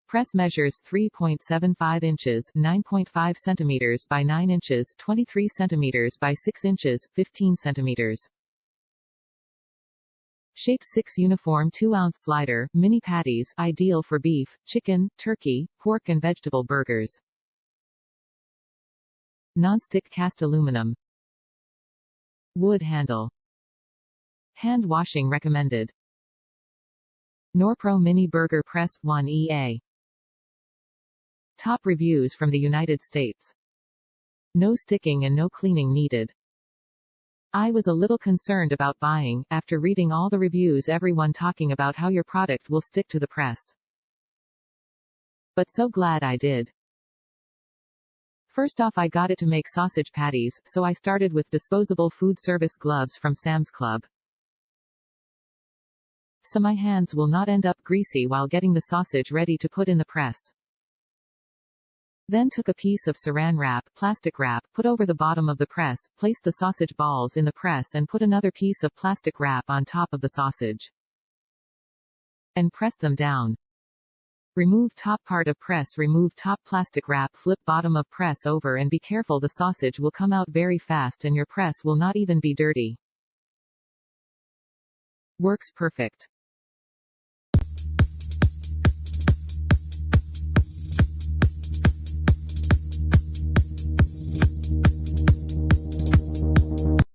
Press measures 3.75 inches, 9.5 centimeters by 9 inches, 23 centimeters by 6 inches, 15 centimeters. Shape 6 uniform 2-ounce slider, mini patties, ideal for beef, chicken, turkey, pork and vegetable burgers. Non-stick cast aluminum. Wood handle. Hand washing recommended. Norpro Mini Burger Press 1 EA. Top reviews from the United States. No sticking and no cleaning needed. I was a little concerned about buying, after reading all the reviews, everyone talking about how your product will stick to the press. But so glad I did. First off, I got it to make sausage patties, so I started with disposable food service gloves from Sam's Club. So my hands will not end up greasy while getting the sausage ready to put in the press. Then took a piece of saran wrap, plastic wrap, put over the bottom of the press, placed the sausage balls in the press and put another piece of plastic wrap on top of the sausage. And pressed them down. Remove top part of press, remove top plastic wrap, flip bottom of press over and be careful, the sausage will come out very fast and your press will not even be dirty. Works perfect.